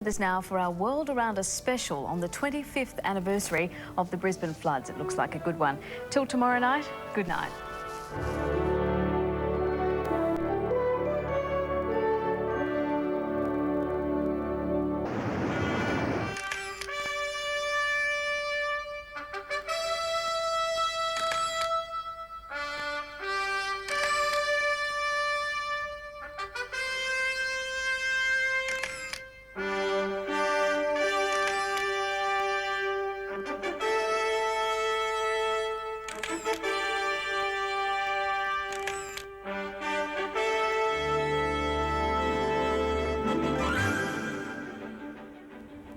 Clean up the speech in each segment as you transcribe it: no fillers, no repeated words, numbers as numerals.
This now for our World Around Us special on the 25th anniversary of the Brisbane Floods. It looks like a good one. Till tomorrow night, good night.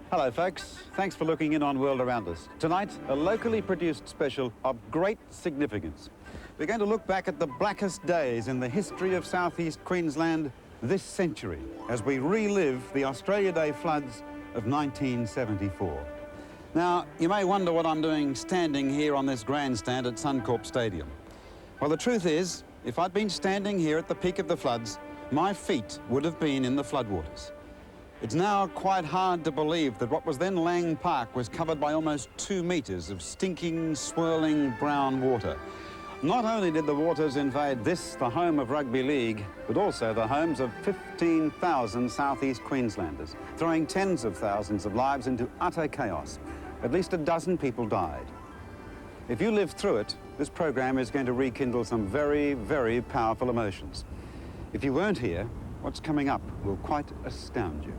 Hello folks, thanks for looking in on World Around Us. Tonight, a locally produced special of great significance. We're going to look back at the blackest days in the history of southeast Queensland this century as we relive the Australia Day floods of 1974. Now, you may wonder what I'm doing standing here on this grandstand at Suncorp Stadium. Well, the truth is, if I'd been standing here at the peak of the floods, my feet would have been in the floodwaters. It's now quite hard to believe that what was then Lang Park was covered by almost 2 metres of stinking, swirling brown water. Not only did the waters invade this, the home of rugby league, but also the homes of 15,000 southeast Queenslanders, throwing tens of thousands of lives into utter chaos. At least a dozen people died. If you lived through it, this program is going to rekindle some very, very powerful emotions. If you weren't here, what's coming up will quite astound you.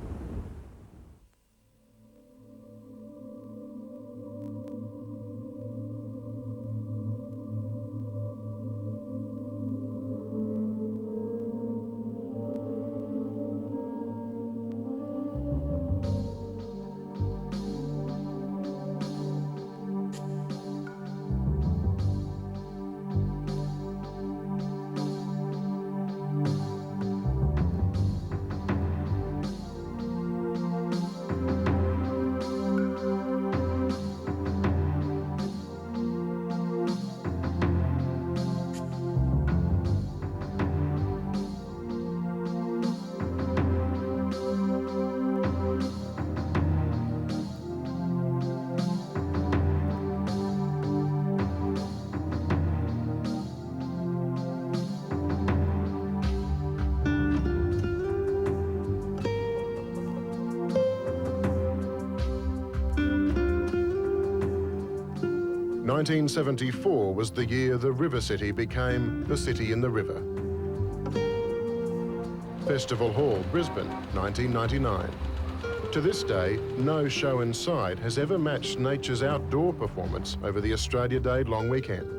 1974 was the year the River City became the City in the River. Festival Hall, Brisbane, 1999. To this day, no show inside has ever matched nature's outdoor performance over the Australia Day long weekend.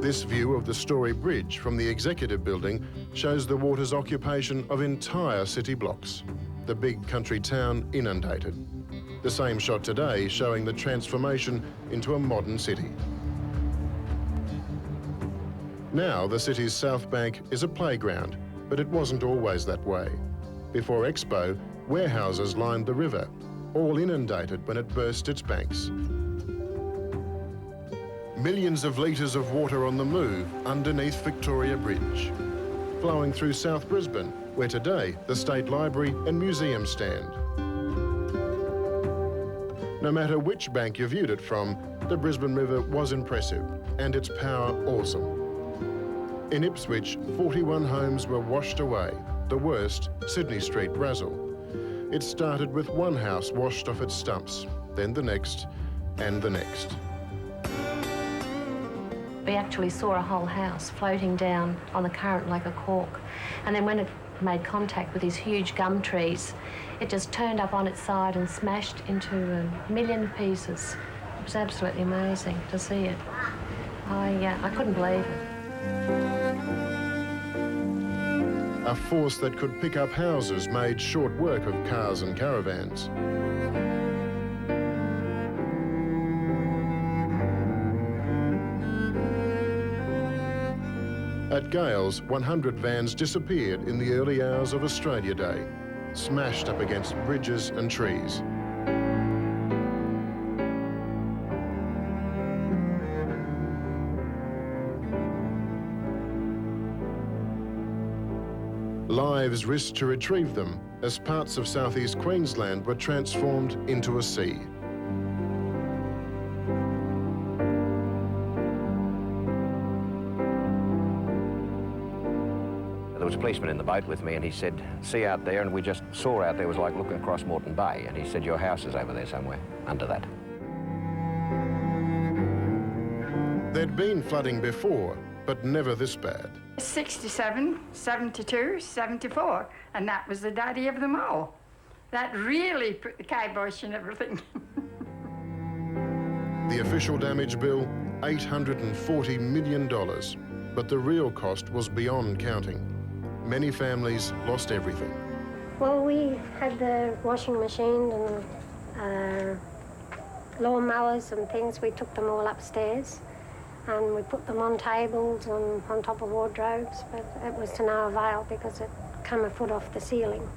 This view of the Story Bridge from the Executive Building shows the water's occupation of entire city blocks, the big country town inundated. The same shot today showing the transformation into a modern city. Now the city's south bank is a playground, but it wasn't always that way. Before Expo, warehouses lined the river, all inundated when it burst its banks. Millions of litres of water on the move underneath Victoria Bridge, flowing through South Brisbane, where today the State Library and Museum stand. No matter which bank you viewed it from, the Brisbane River was impressive and its power awesome. In Ipswich, 41 homes were washed away, the worst, Sydney Street, Brazil. It started with one house washed off its stumps, then the next and the next. We actually saw a whole house floating down on the current like a cork. And then when it made contact with these huge gum trees, it just turned up on its side and smashed into a million pieces. It was absolutely amazing to see it. I couldn't believe it. A force that could pick up houses made short work of cars and caravans. At Gales, 100 vans disappeared in the early hours of Australia Day, smashed up against bridges and trees. waves risked to retrieve them as parts of southeast Queensland were transformed into a sea. There was a policeman in the boat with me and he said, see out there, and we just saw out there, it was like looking across Moreton Bay, and he said, your house is over there somewhere, under that. There'd been flooding before, but never this bad. 67, 72, 74, and that was the daddy of them all. That really put the kibosh in everything. The official damage bill, $840 million, but the real cost was beyond counting. Many families lost everything. Well, we had the washing machine and lawn mowers and things. We took them all upstairs and we put them on tables and on top of wardrobes, but it was to no avail because it came a foot off the ceiling.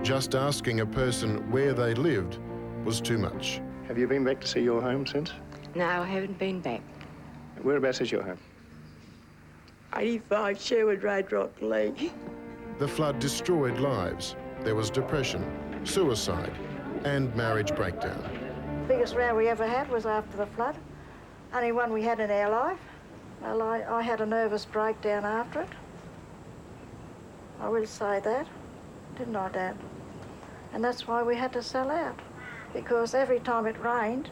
Just asking a person where they lived was too much. Have you been back to see your home since? No, I haven't been back. Whereabouts is your home? 85 Sherwood Road, Rocklea. The flood destroyed lives. There was depression, suicide, and marriage breakdown. The biggest row we ever had was after the flood. Only one we had in our life. Well, I had a nervous breakdown after it. I will say that, didn't I, Dad? And that's why we had to sell out, because every time it rained,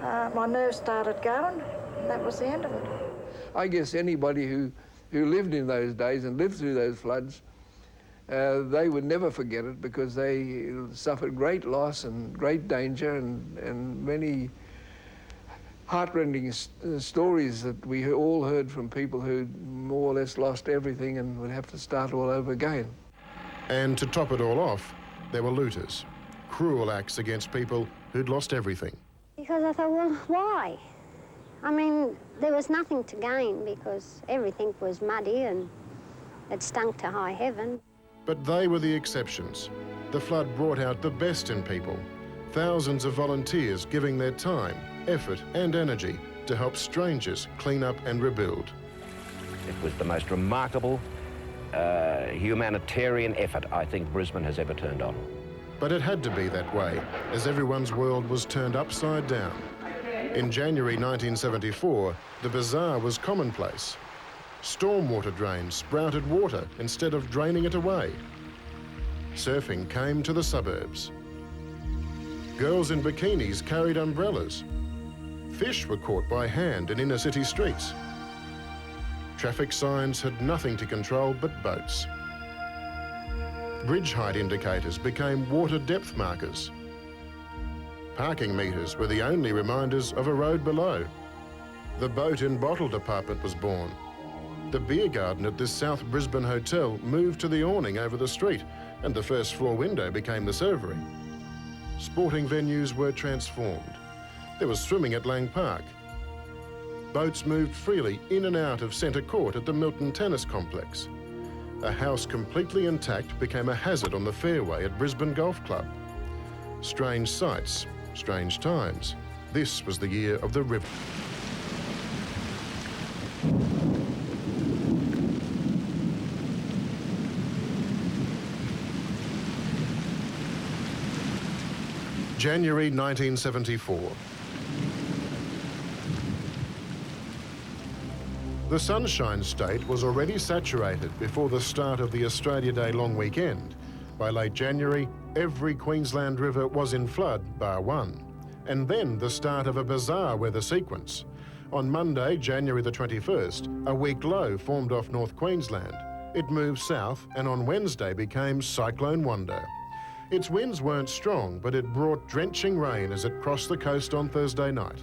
my nerves started going, and that was the end of it. I guess anybody who lived in those days and lived through those floods, they would never forget it, because they suffered great loss and great danger and many heartrending stories that we all heard from people who more or less lost everything and would have to start all over again. And to top it all off, there were looters, cruel acts against people who'd lost everything. Because I thought, well, why? I mean, there was nothing to gain because everything was muddy and it stunk to high heaven. But they were the exceptions. The flood brought out the best in people. Thousands of volunteers giving their time, effort and energy to help strangers clean up and rebuild. It was the most remarkable humanitarian effort I think Brisbane has ever turned on. But it had to be that way, as everyone's world was turned upside down. In January 1974, the bazaar was commonplace. Stormwater drains sprouted water instead of draining it away. Surfing came to the suburbs. Girls in bikinis carried umbrellas. Fish were caught by hand in inner city streets. Traffic signs had nothing to control but boats. Bridge height indicators became water depth markers. Parking meters were the only reminders of a road below. The boat and bottle department was born. The beer garden at this South Brisbane hotel moved to the awning over the street, and the first floor window became the servery. Sporting venues were transformed. There was swimming at Lang Park. Boats moved freely in and out of Centre Court at the Milton Tennis Complex. A house completely intact became a hazard on the fairway at Brisbane Golf Club. Strange sights, strange times. This was the year of the river. January 1974. The Sunshine State was already saturated before the start of the Australia Day long weekend. By late January, every Queensland river was in flood, bar one. And then the start of a bizarre weather sequence. On Monday, January the 21st, a weak low formed off North Queensland. It moved south and on Wednesday became Cyclone Wanda. Its winds weren't strong, but it brought drenching rain as it crossed the coast on Thursday night.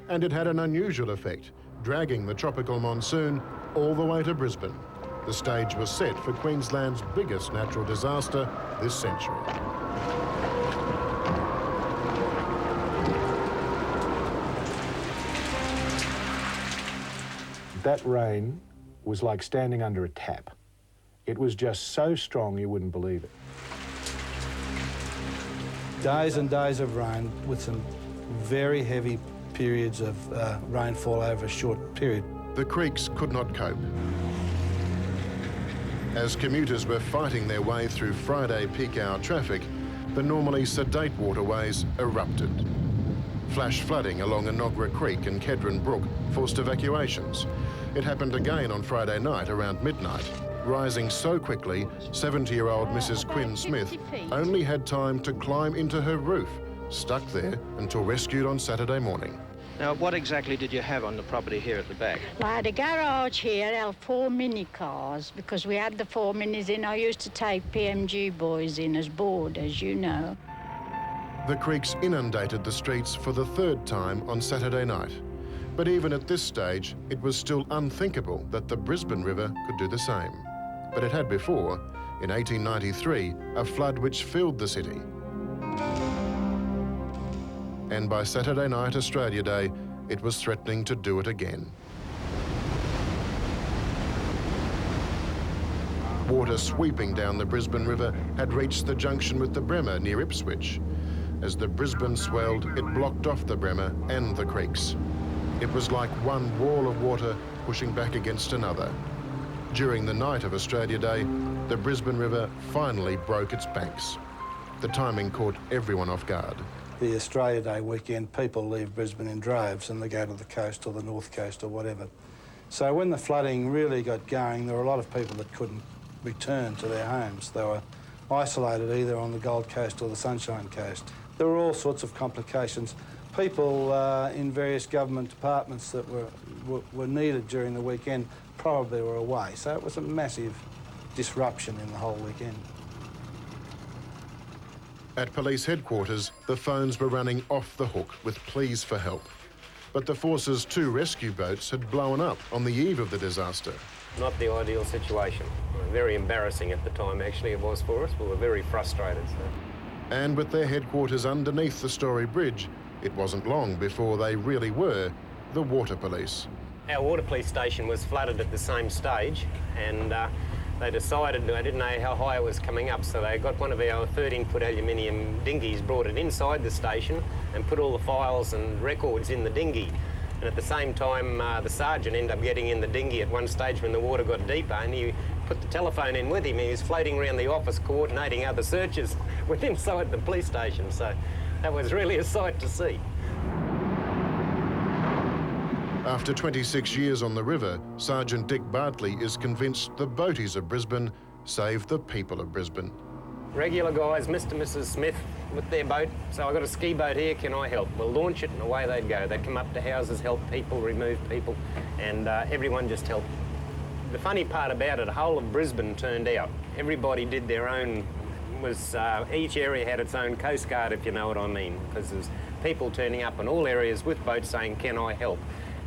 And it had an unusual effect, dragging the tropical monsoon all the way to Brisbane. The stage was set for Queensland's biggest natural disaster this century. That rain was like standing under a tap. It was just so strong you wouldn't believe it. Days and days of rain with some very heavy periods of rainfall over a short period. The creeks could not cope. As commuters were fighting their way through Friday peak hour traffic, the normally sedate waterways erupted. Flash flooding along Enoggera Creek and Kedron Brook forced evacuations. It happened again on Friday night around midnight. Rising so quickly, 70-year-old Mrs. Quinn Smith only had time to climb into her roof, stuck there until rescued on Saturday morning. Now, what exactly did you have on the property here at the back? I had a garage here, our 4 mini cars, because we had the 4 minis in. I used to take PMG boys in as board, as you know. The creeks inundated the streets for the third time on Saturday night. But even at this stage, it was still unthinkable that the Brisbane River could do the same. But it had before, in 1893, a flood which filled the city. And by Saturday night, Australia Day, it was threatening to do it again. Water sweeping down the Brisbane River had reached the junction with the Bremer near Ipswich. As the Brisbane swelled, it blocked off the Bremer and the creeks. It was like one wall of water pushing back against another. During the night of Australia Day, the Brisbane River finally broke its banks. The timing caught everyone off guard. The Australia Day weekend, people leave Brisbane in droves and they go to the coast or the north coast or whatever. So when the flooding really got going, there were a lot of people that couldn't return to their homes. They were isolated either on the Gold Coast or the Sunshine Coast. There were all sorts of complications. People in various government departments that were needed during the weekend probably were away. So it was a massive disruption in the whole weekend. At police headquarters, the phones were running off the hook with pleas for help. But the force's 2 rescue boats had blown up on the eve of the disaster. Not the ideal situation. Very embarrassing at the time, actually, it was for us. We were very frustrated. So. And with their headquarters underneath the Story Bridge, it wasn't long before they really were the water police. Our water police station was flooded at the same stage, and they decided, they didn't know how high it was coming up, so they got one of our 13-foot aluminium dinghies, brought it inside the station and put all the files and records in the dinghy. And at the same time, the sergeant ended up getting in the dinghy at one stage when the water got deeper, and he put the telephone in with him. He was floating around the office coordinating other searches with inside the police station, so that was really a sight to see. After 26 years on the river, Sergeant Dick Bartley is convinced the boaties of Brisbane saved the people of Brisbane. Regular guys, Mr. and Mrs. Smith, with their boat. So I've got a ski boat here, can I help? We'll launch it and away they'd go. They'd come up to houses, help people, remove people, and everyone just helped. The funny part about it, the whole of Brisbane turned out. Everybody did their own, each area had its own coast guard, if you know what I mean, because there's people turning up in all areas with boats saying, can I help?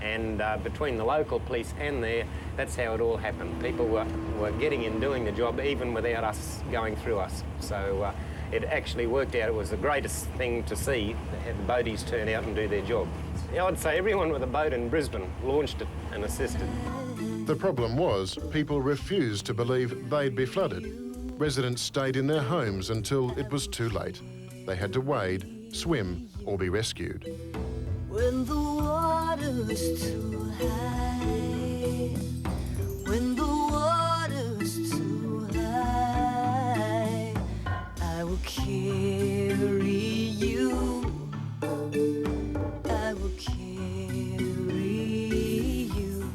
And between the local police and there, that's how it all happened. People were getting in, doing the job, even without us going through us. So it actually worked out. It was the greatest thing to see, to have the boaties turn out and do their job. I'd say everyone with a boat in Brisbane launched it and assisted. The problem was people refused to believe they'd be flooded. Residents stayed in their homes until it was too late. They had to wade, swim, or be rescued. When the water's too high, when the water's too high, I will carry you, I will carry you,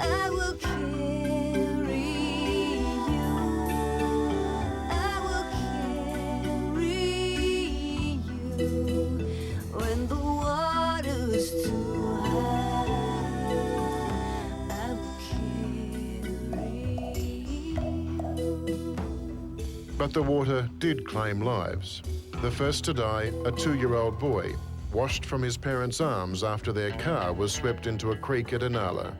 I will carry you, I will carry you, when the water's too high, I will carry you. But the water did claim lives. The first to die, a 2-year-old boy, washed from his parents' arms after their car was swept into a creek at Inala.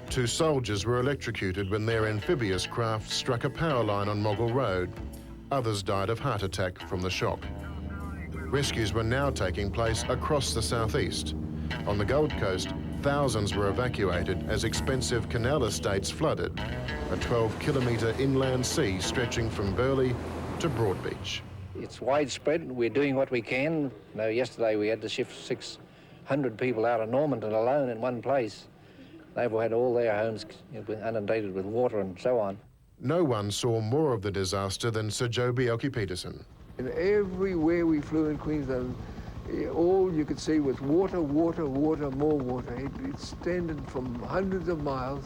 2 soldiers were electrocuted when their amphibious craft struck a power line on Moggle Road. Others died of heart attack from the shock. Rescues were now taking place across the southeast. On the Gold Coast, thousands were evacuated as expensive canal estates flooded, a 12-kilometre inland sea stretching from Burleigh to Broadbeach. It's widespread. We're doing what we can. You know, yesterday we had to shift 600 people out of Normanton alone in one place. Naval had all their homes inundated with water and so on. No one saw more of the disaster than Sir Joe Bjelke-Petersen. And everywhere we flew in Queensland, all you could see was water, water, water, more water. It extended from hundreds of miles,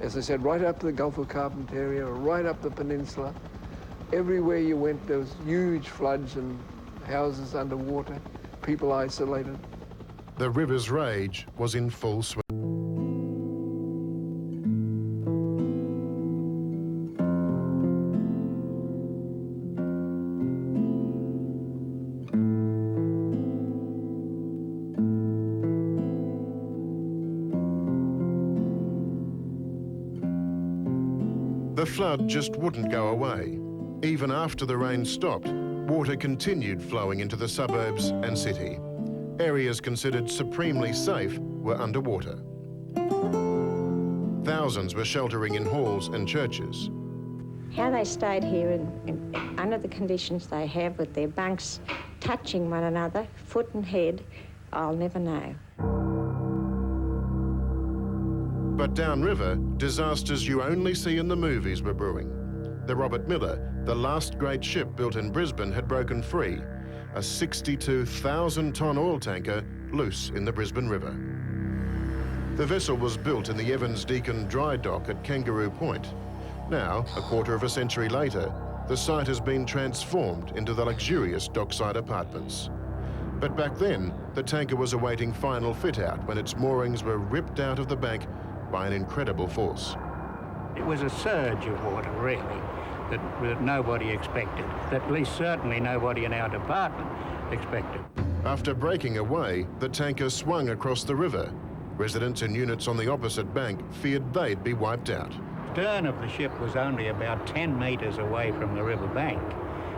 as I said, right up to the Gulf of Carpentaria, right up the peninsula. Everywhere you went, there was huge floods and houses underwater, people isolated. The river's rage was in full swing. The flood just wouldn't go away. Even after the rain stopped, water continued flowing into the suburbs and city. Areas considered supremely safe were underwater. Thousands were sheltering in halls and churches. How they stayed here under the conditions they have with their bunks touching one another, foot and head, I'll never know. But downriver, disasters you only see in the movies were brewing. The Robert Miller, the last great ship built in Brisbane, had broken free, a 62,000-ton oil tanker loose in the Brisbane River. The vessel was built in the Evans Deacon dry dock at Kangaroo Point. Now, a quarter of a century later, the site has been transformed into the luxurious dockside apartments. But back then, the tanker was awaiting final fit-out when its moorings were ripped out of the bank by an incredible force. It was a surge of water, really, that nobody expected. At least certainly nobody in our department expected. After breaking away, the tanker swung across the river. Residents in units on the opposite bank feared they'd be wiped out. The stern of the ship was only about 10 metres away from the river bank.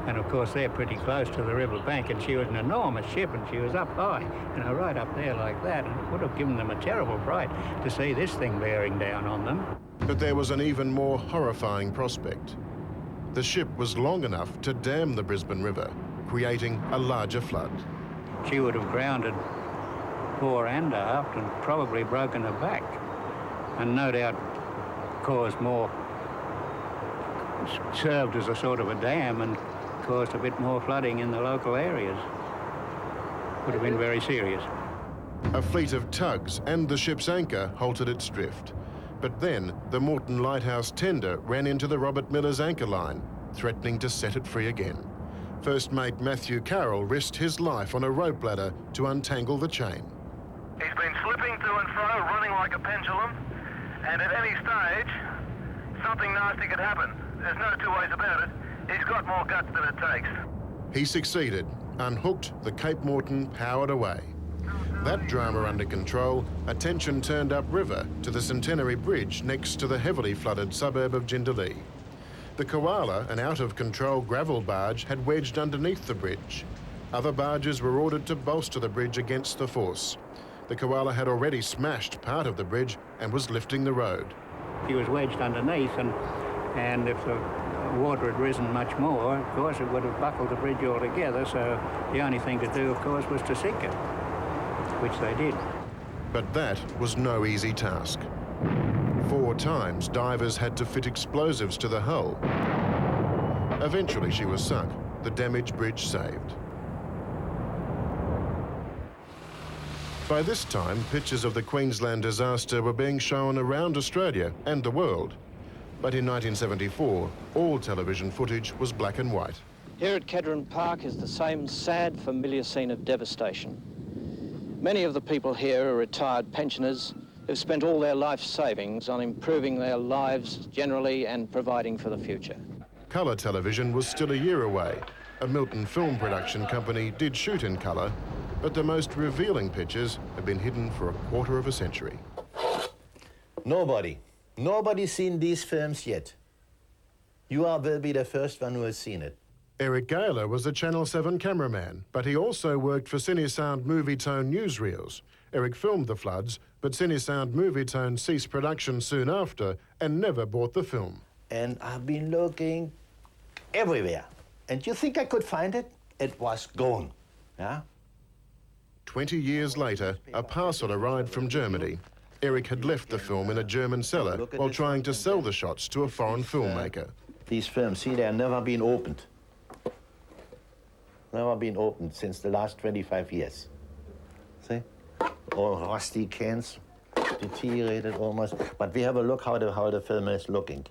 And of course they're pretty close to the river bank, and she was an enormous ship, and she was up high, right up there like that, and it would have given them a terrible fright to see this thing bearing down on them. But there was an even more horrifying prospect. The ship was long enough to dam the Brisbane River, creating a larger flood. She would have grounded fore and aft and probably broken her back, and no doubt caused more, served as a sort of a dam and caused a bit more flooding in the local areas. Would have been very serious. A fleet of tugs and the ship's anchor halted its drift. But then the Moreton Lighthouse tender ran into the Robert Miller's anchor line, threatening to set it free again. First mate Matthew Carroll risked his life on a rope ladder to untangle the chain. He's been slipping to and fro, running like a pendulum, and at any stage, something nasty could happen. There's no two ways about it. He's got more guts than it takes. He succeeded. Unhooked, the Cape Moreton powered away. That drama under control, attention turned upriver to the Centenary Bridge next to the heavily flooded suburb of Jindalee. The Koala, an out-of-control gravel barge, had wedged underneath the bridge. Other barges were ordered to bolster the bridge against the force. The Koala had already smashed part of the bridge and was lifting the road. He was wedged underneath, and if the water had risen much more, of course, it would have buckled the bridge altogether, so the only thing to do, of course, was to sink it, which they did. But that was no easy task. 4 times, divers had to fit explosives to the hull. Eventually, she was sunk, the damaged bridge saved. By this time, pictures of the Queensland disaster were being shown around Australia and the world. But in 1974, all television footage was black and white. Here at Kedron Park is the same sad, familiar scene of devastation. Many of the people here are retired pensioners who've spent all their life savings on improving their lives generally and providing for the future. Colour television was still a year away. A Milton film production company did shoot in colour, but the most revealing pictures have been hidden for a quarter of a century. Nobody's seen these films yet. You will be the first one who has seen it. Eric Gaylor was a Channel 7 cameraman, but he also worked for Cinesound Movietone newsreels. Eric filmed the floods, but Cinesound Movietone ceased production soon after and never bought the film. And I've been looking everywhere. And you think I could find it? It was gone, yeah? 20 years later, a parcel arrived from Germany. Eric had left the film in a German cellar while trying to sell the shots to a foreign filmmaker. These films, see, they have never been opened. Never been opened since the last 25 years. See? All rusty cans, deteriorated almost. But we have a look how the film is looking.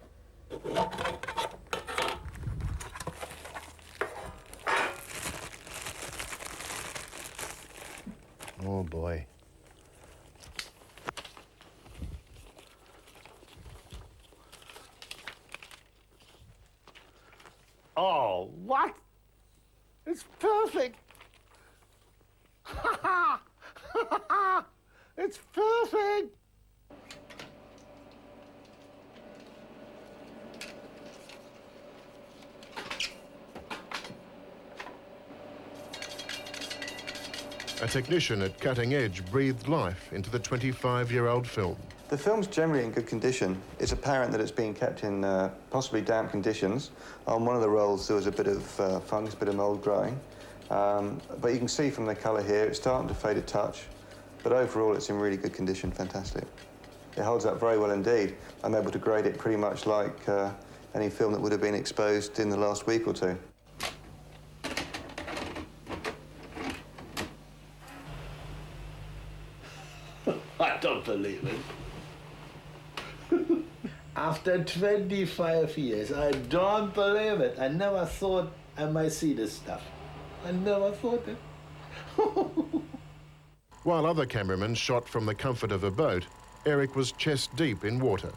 Oh boy. Oh, what? It's perfect. It's perfect. A technician at Cutting Edge breathed life into the 25-year-old film. The film's generally in good condition. It's apparent that it's being kept in possibly damp conditions. On one of the rolls there was a bit of fungus, a bit of mould growing. But you can see from the colour here, it's starting to fade a touch. But overall, it's in really good condition, fantastic. It holds up very well indeed. I'm able to grade it pretty much like any film that would have been exposed in the last week or two. I don't believe it. After 25 years, I don't believe it. I never thought I might see this stuff. I never thought it. While other cameramen shot from the comfort of a boat, Eric was chest deep in water.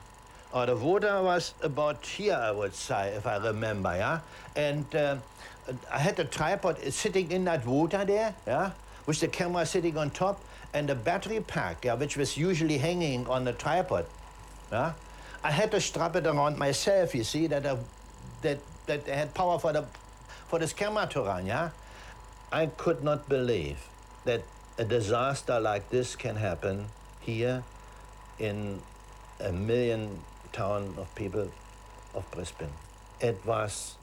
Oh, the water was about here, I would say, if I remember, yeah? And I had the tripod sitting in that water there, yeah? With the camera sitting on top, and the battery pack, yeah, which was usually hanging on the tripod, yeah? I had to strap it around myself, you see, that I had power for this camera to run, yeah? I could not believe that a disaster like this can happen here in a million town of people of Brisbane. It was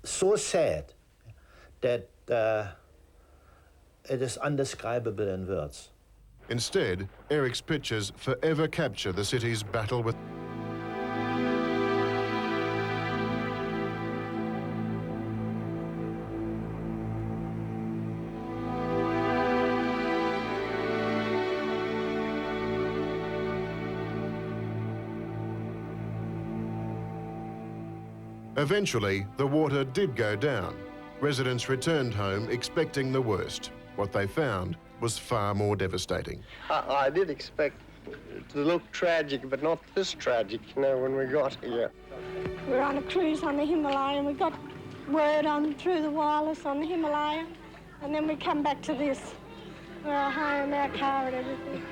so sad that it is undescribable in words. Instead, Eric's pictures forever capture the city's battle with... Eventually, the water did go down. Residents returned home expecting the worst. What they found was far more devastating. I did expect it to look tragic, but not this tragic, you know, when we got here. We were on a cruise on the Himalaya, and we got word on through the wireless on the Himalaya, and then we come back to this. We're home, our car and everything.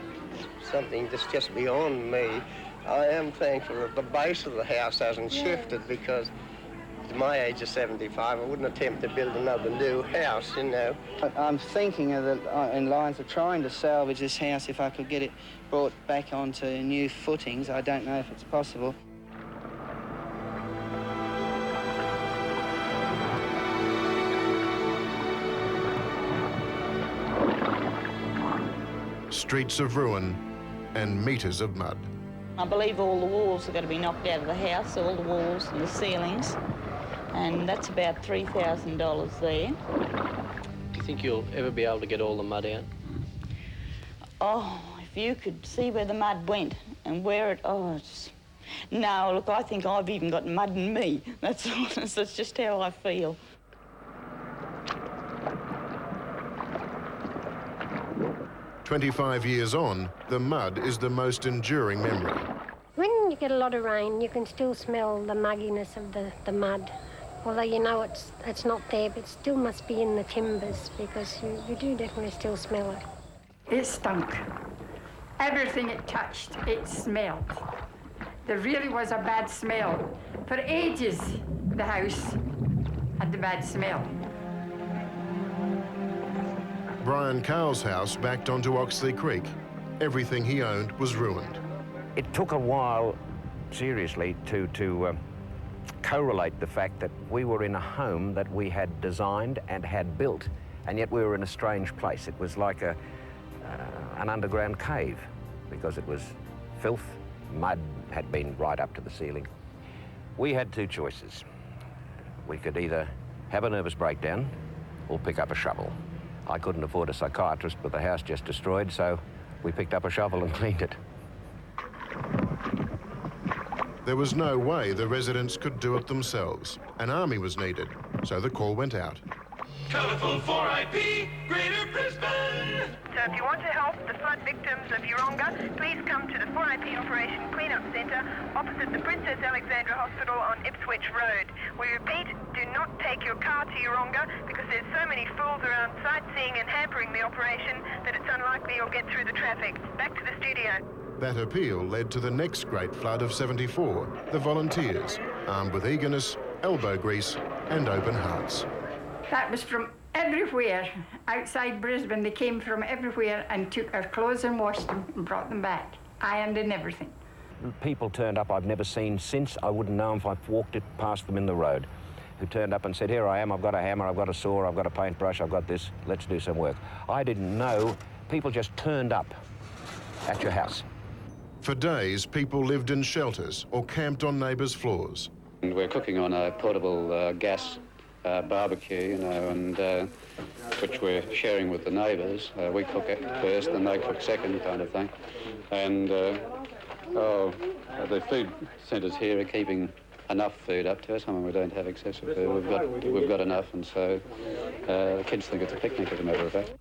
Something that's just beyond me. I am thankful that the base of the house hasn't shifted, because at my age of 75, I wouldn't attempt to build another new house, you know. I'm thinking in lines of trying to salvage this house if I could get it brought back onto new footings. I don't know if it's possible. Streets of ruin and metres of mud. I believe all the walls are going to be knocked out of the house, all the walls and the ceilings, and that's about $3,000 there. Do you think you'll ever be able to get all the mud out? Oh, if you could see where the mud went and where it, oh, it's... No, look, I think I've even got mud in me. That's honest, that's just how I feel. "25 years on, the mud is the most enduring memory. When you get a lot of rain, you can still smell the mugginess of the mud. Although you know it's not there, but it still must be in the timbers, because you do definitely still smell it. It stunk. Everything it touched, it smelled. There really was a bad smell. For ages, the house had the bad smell. Brian Cowell's house backed onto Oxley Creek. Everything he owned was ruined. It took a while, seriously, to correlate the fact that we were in a home that we had designed and had built, and yet we were in a strange place. It was like an underground cave. because it was filth. Mud had been right up to the ceiling. We had two choices. We could either have a nervous breakdown or pick up a shovel. I couldn't afford a psychiatrist with the house just destroyed, so we picked up a shovel and cleaned it. There was no way the residents could do it themselves. An army was needed, so the call went out. Colourful 4IP, Greater Brisbane! So if you want to help the flood victims of Yeronga, please come to the 4IP Operation Cleanup Centre opposite the Princess Alexandra Hospital on Ipswich Road. We repeat, do not take your car to Yeronga because there's so many fools around sightseeing and hampering the operation that it's unlikely you'll get through the traffic. Back to the studio. That appeal led to the next great flood of '74, the volunteers, armed with eagerness, elbow grease and open hearts. That was from everywhere outside Brisbane. They came from everywhere and took our clothes and washed them and brought them back, ironed and everything. People turned up I've never seen since. I wouldn't know them if I walked it past them in the road, who turned up and said, here I am, I've got a hammer, I've got a saw, I've got a paintbrush, I've got this, let's do some work. I didn't know. People just turned up at your house. For days, people lived in shelters or camped on neighbours' floors. And we're cooking on a portable gas barbecue, you know, and which we're sharing with the neighbours. We cook it first and they cook second, kind of thing. And the food centres here are keeping enough food up to us. I mean, we don't have excessive food. We've got enough, and so the kids think it's a picnic, as a matter of fact.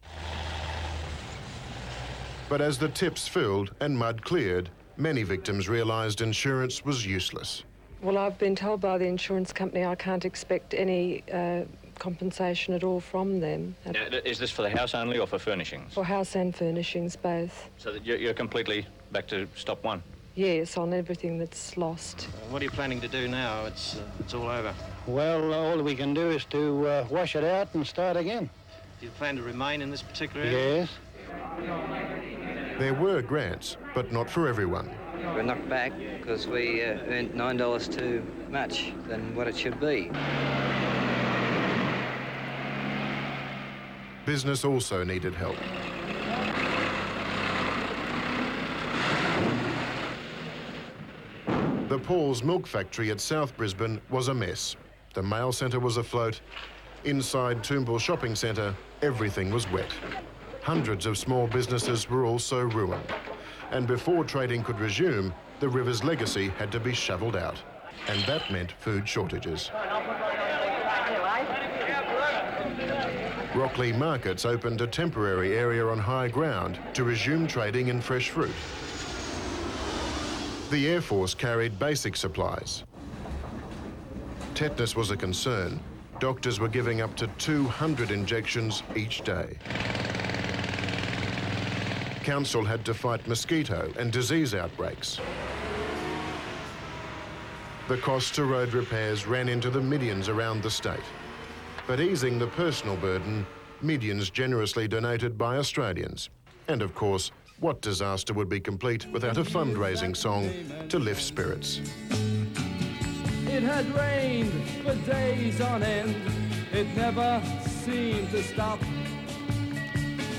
But as the tips filled and mud cleared, many victims realised insurance was useless. Well, I've been told by the insurance company I can't expect any compensation at all from them. Is this for the house only or for furnishings? For house and furnishings, both. So that you're completely back to stop one? Yes, on everything that's lost. What are you planning to do now? It's all over. Well, all we can do is to wash it out and start again. Do you plan to remain in this particular area? Yes. There were grants, but not for everyone. We're knocked back because we earned $9 too much than what it should be. Business also needed help. The Paul's milk factory at South Brisbane was a mess. The mail centre was afloat. Inside Toombul shopping centre, everything was wet. Hundreds of small businesses were also ruined. And before trading could resume, the river's legacy had to be shovelled out. And that meant food shortages. Rockley Markets opened a temporary area on high ground to resume trading in fresh fruit. The Air Force carried basic supplies. Tetanus was a concern. Doctors were giving up to 200 injections each day. Council had to fight mosquito and disease outbreaks. The cost to road repairs ran into the millions around the state. But easing the personal burden, millions generously donated by Australians. And of course, what disaster would be complete without a fundraising song to lift spirits? It had rained for days on end. It never seemed to stop.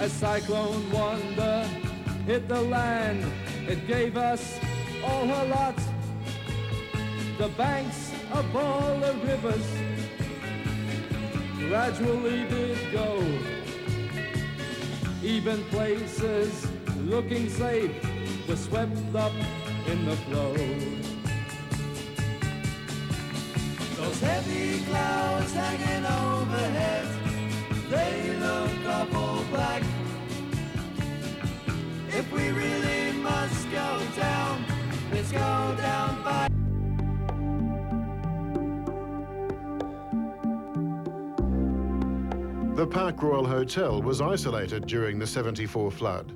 A cyclone wonder hit the land. It gave us all her lot. The banks of all the rivers gradually did go. Even places looking safe were swept up in the flow. Those heavy clouds hanging overhead, they look awful black. If we really must go down, let's go down by. The Park Royal Hotel was isolated during the '74 flood.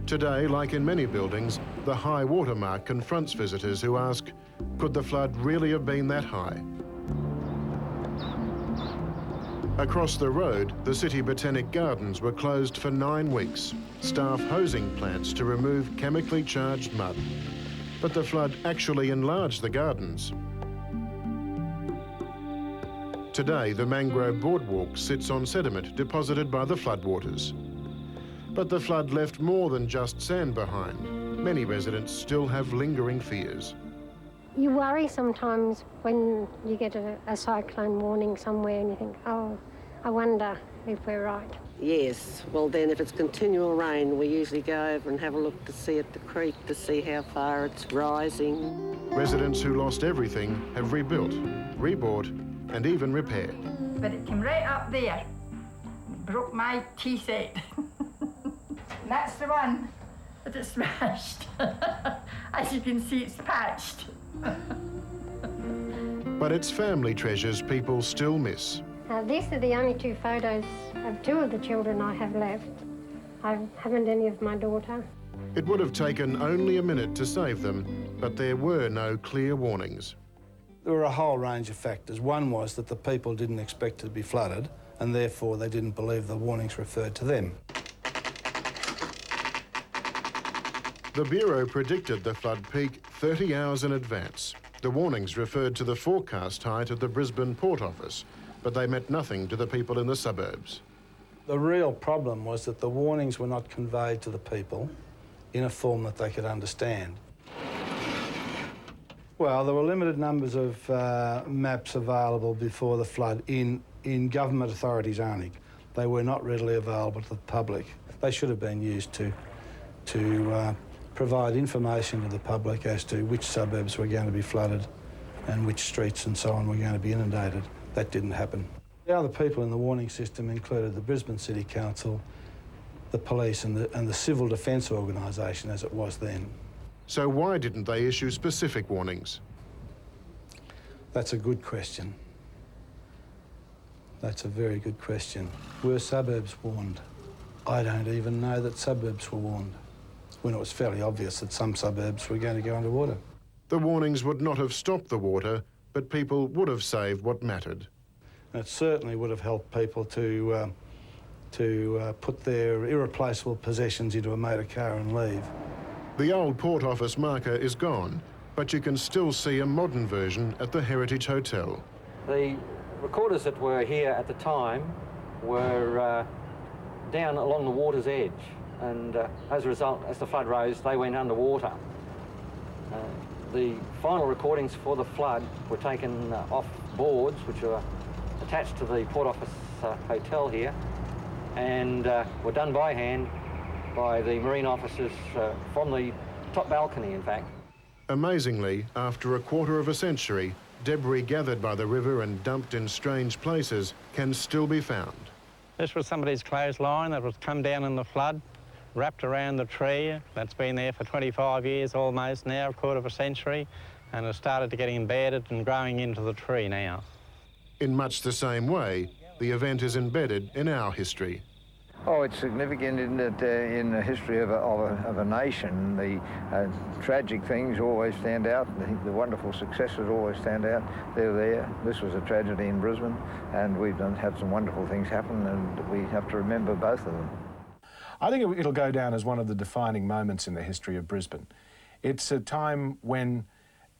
Today, like in many buildings, the high water mark confronts visitors who ask, could the flood really have been that high? Across the road, the City Botanic Gardens were closed for 9 weeks, staff hosing plants to remove chemically charged mud. But the flood actually enlarged the gardens. Today, the mangrove boardwalk sits on sediment deposited by the floodwaters. But the flood left more than just sand behind. many residents still have lingering fears. You worry sometimes when you get a cyclone warning somewhere and you think, oh, I wonder if we're right. Yes, well then if it's continual rain, we usually go over and have a look to see at the creek to see how far it's rising. Residents who lost everything have rebuilt, rebought and even repaired. But it came right up there. Broke my teeth out. That's the one that it smashed. As you can see, it's patched. But it's family treasures people still miss. These are the only two photos of two of the children I have left. I haven't any of my daughter. It would have taken only a minute to save them, but there were no clear warnings. There were a whole range of factors. One was that the people didn't expect to be flooded, and therefore they didn't believe the warnings referred to them. The Bureau predicted the flood peak 30 hours in advance. The warnings referred to the forecast height of the Brisbane Port Office, but they meant nothing to the people in the suburbs. The real problem was that the warnings were not conveyed to the people in a form that they could understand. Well, there were limited numbers of maps available before the flood in government authorities only. They were not readily available to the public. They should have been used to provide information to the public as to which suburbs were going to be flooded and which streets and so on were going to be inundated. That didn't happen. The other people in the warning system included the Brisbane City Council, the police and the Civil Defence Organisation as it was then. So why didn't they issue specific warnings? That's a good question. That's a very good question. Were suburbs warned? I don't even know that suburbs were warned, when it was fairly obvious that some suburbs were going to go underwater. The warnings would not have stopped the water, but people would have saved what mattered. And it certainly would have helped people to put their irreplaceable possessions into a motor car and leave. The old Port Office marker is gone, but you can still see a modern version at the Heritage Hotel. The recorders that were here at the time were down along the water's edge, and as a result, as the flood rose, they went underwater. The final recordings for the flood were taken off boards, which were attached to the Port Office Hotel here, and were done by hand by the marine officers from the top balcony, in fact. Amazingly, after a quarter of a century, debris gathered by the river and dumped in strange places can still be found. This was somebody's clothesline that was come down in the flood, wrapped around the tree. That's been there for 25 years almost now, a quarter of a century, and has started to get embedded and growing into the tree now. In much the same way, the event is embedded in our history. Oh, it's significant in that in the history of a nation, the tragic things always stand out. The wonderful successes always stand out. They're there. This was a tragedy in Brisbane, and we've had some wonderful things happen, and we have to remember both of them. I think it'll go down as one of the defining moments in the history of Brisbane. It's a time when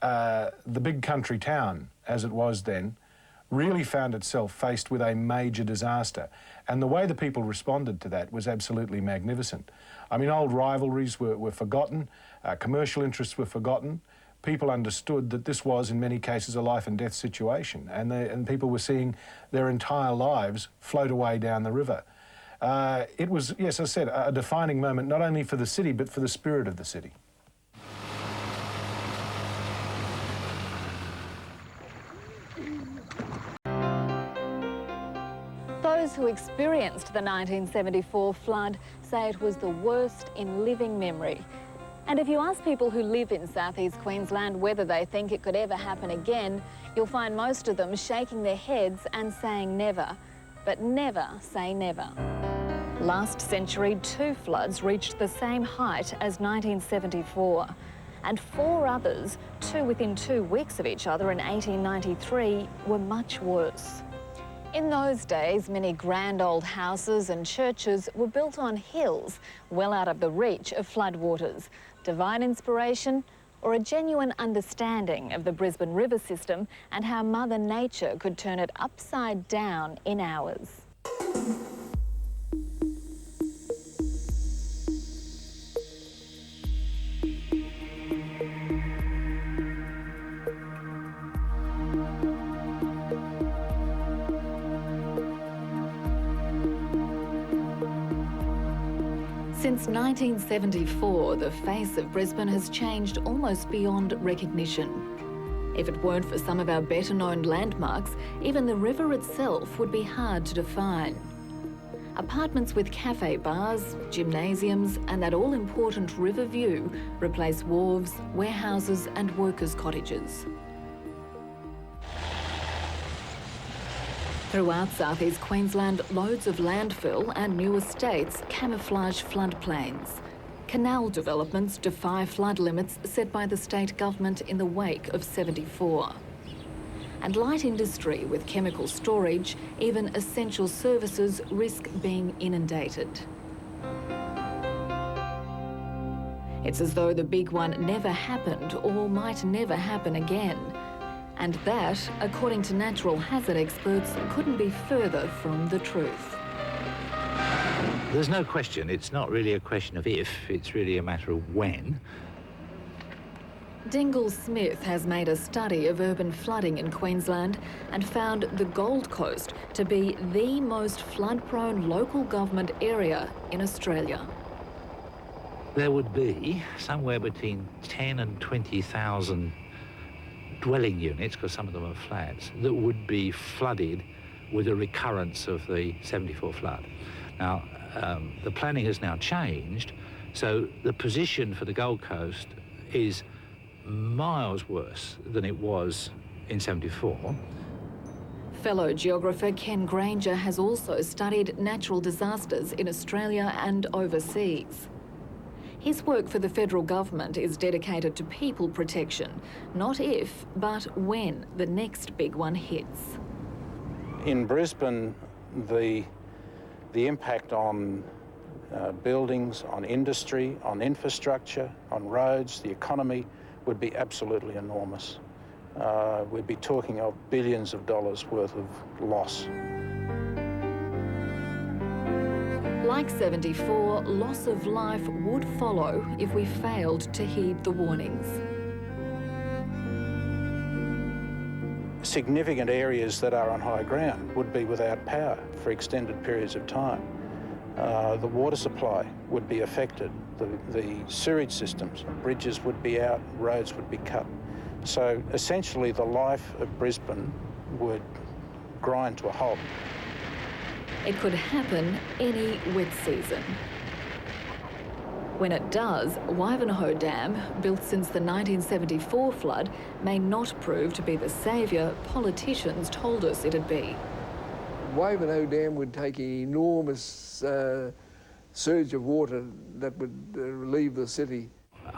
the big country town, as it was then, really found itself faced with a major disaster. And the way the people responded to that was absolutely magnificent. I mean, old rivalries were forgotten, commercial interests were forgotten. People understood that this was, in many cases, a life and death situation, and people were seeing their entire lives float away down the river. It was, yes, as I said, a defining moment, not only for the city, but for the spirit of the city. Those who experienced the 1974 flood say it was the worst in living memory. And if you ask people who live in southeast Queensland whether they think it could ever happen again, you'll find most of them shaking their heads and saying never. But never say never. Last century, 2 floods reached the same height as 1974. And 4 others, 2 within 2 weeks of each other in 1893, were much worse. In those days, many grand old houses and churches were built on hills, well out of the reach of floodwaters. Divine inspiration or a genuine understanding of the Brisbane River system and how Mother Nature could turn it upside down in hours. Since 1974, the face of Brisbane has changed almost beyond recognition. If it weren't for some of our better-known landmarks, even the river itself would be hard to define. Apartments with cafe bars, gymnasiums and that all-important river view replace wharves, warehouses and workers' cottages. Throughout southeast Queensland, loads of landfill and new estates camouflage floodplains. Canal developments defy flood limits set by the state government in the wake of '74. And light industry with chemical storage, even essential services risk being inundated. It's as though the big one never happened or might never happen again. And that, according to natural hazard experts, couldn't be further from the truth. There's no question, it's not really a question of if, it's really a matter of when. Dingle Smith has made a study of urban flooding in Queensland and found the Gold Coast to be the most flood-prone local government area in Australia. There would be somewhere between 10 and 20,000 dwelling units, because some of them are flats, that would be flooded with a recurrence of the '74 flood. Now, the planning has now changed, so the position for the Gold Coast is miles worse than it was in '74. Fellow geographer Ken Granger has also studied natural disasters in Australia and overseas. His work for the federal government is dedicated to people protection, not if, but when the next big one hits. In Brisbane, the impact on buildings, on industry, on infrastructure, on roads, the economy would be absolutely enormous. We'd be talking of billions of dollars worth of loss. Like '74, loss of life would follow if we failed to heed the warnings. Significant areas that are on high ground would be without power for extended periods of time. The water supply would be affected. The sewage systems, bridges would be out, roads would be cut. So essentially the life of Brisbane would grind to a halt. It could happen any wet season. When it does, Wivenhoe Dam, built since the 1974 flood, may not prove to be the saviour politicians told us it'd be. Wivenhoe Dam would take an enormous surge of water that would relieve the city.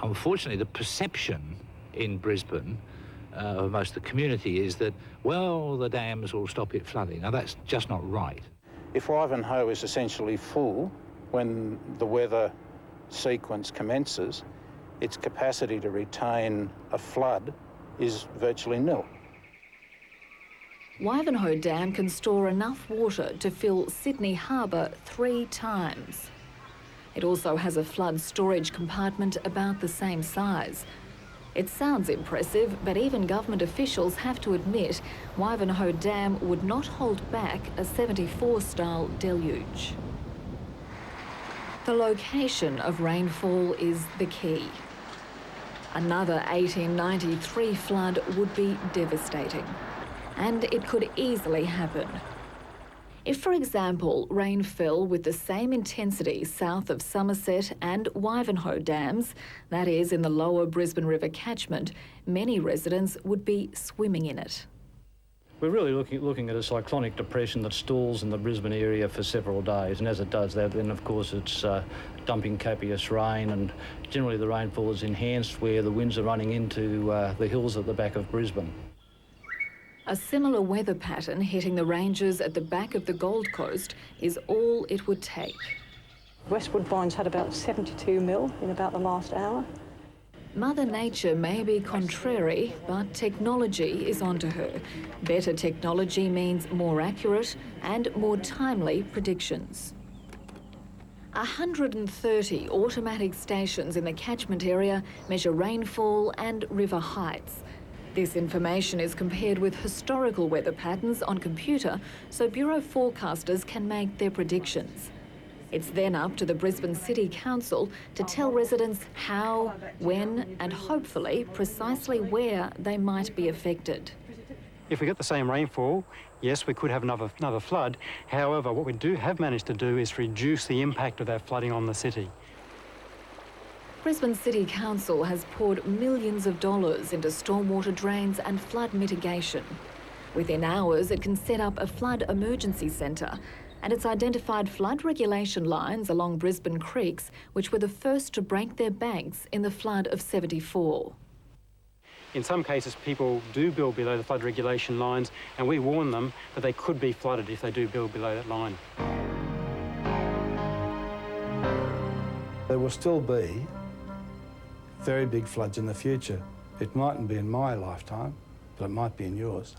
Unfortunately, the perception in Brisbane of most of the community is that, well, the dams will stop it flooding. Now, that's just not right. If Wivenhoe is essentially full when the weather sequence commences, its capacity to retain a flood is virtually nil. Wivenhoe Dam can store enough water to fill Sydney Harbour 3 times. It also has a flood storage compartment about the same size. It sounds impressive, but even government officials have to admit Wivenhoe Dam would not hold back a '74-style deluge. The location of rainfall is the key. Another 1893 flood would be devastating, and it could easily happen. If, for example, rain fell with the same intensity south of Somerset and Wivenhoe dams, that is in the lower Brisbane River catchment, many residents would be swimming in it. We're really looking at a cyclonic depression that stalls in the Brisbane area for several days, and as it does that, then of course it's dumping copious rain, and generally the rainfall is enhanced where the winds are running into the hills at the back of Brisbane. A similar weather pattern hitting the ranges at the back of the Gold Coast is all it would take. West Woodbine's had about 72 mil in about the last hour. Mother Nature may be contrary, but technology is onto her. Better technology means more accurate and more timely predictions. 130 automatic stations in the catchment area measure rainfall and river heights. This information is compared with historical weather patterns on computer so Bureau forecasters can make their predictions. It's then up to the Brisbane City Council to tell residents how, when and hopefully precisely where they might be affected. If we get the same rainfall, yes, we could have another flood. However, what we have managed to do is reduce the impact of that flooding on the city. Brisbane City Council has poured millions of dollars into stormwater drains and flood mitigation. Within hours, it can set up a flood emergency centre, and it's identified flood regulation lines along Brisbane creeks, which were the first to break their banks in the flood of '74. In some cases, people do build below the flood regulation lines, and we warn them that they could be flooded if they do build below that line. There will still be very big floods in the future. It mightn't be in my lifetime, but it might be in yours.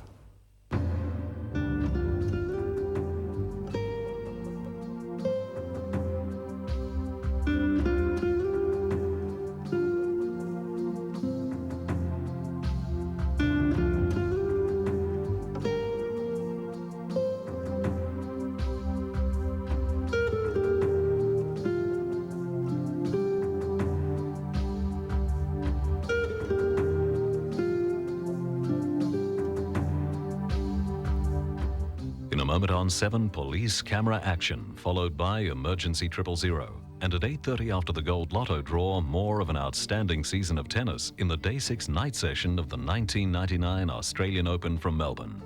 In a moment on 7, police camera action, followed by emergency 000. And at 8:30 after the Gold Lotto draw, more of an outstanding season of tennis in the Day 6 night session of the 1999 Australian Open from Melbourne.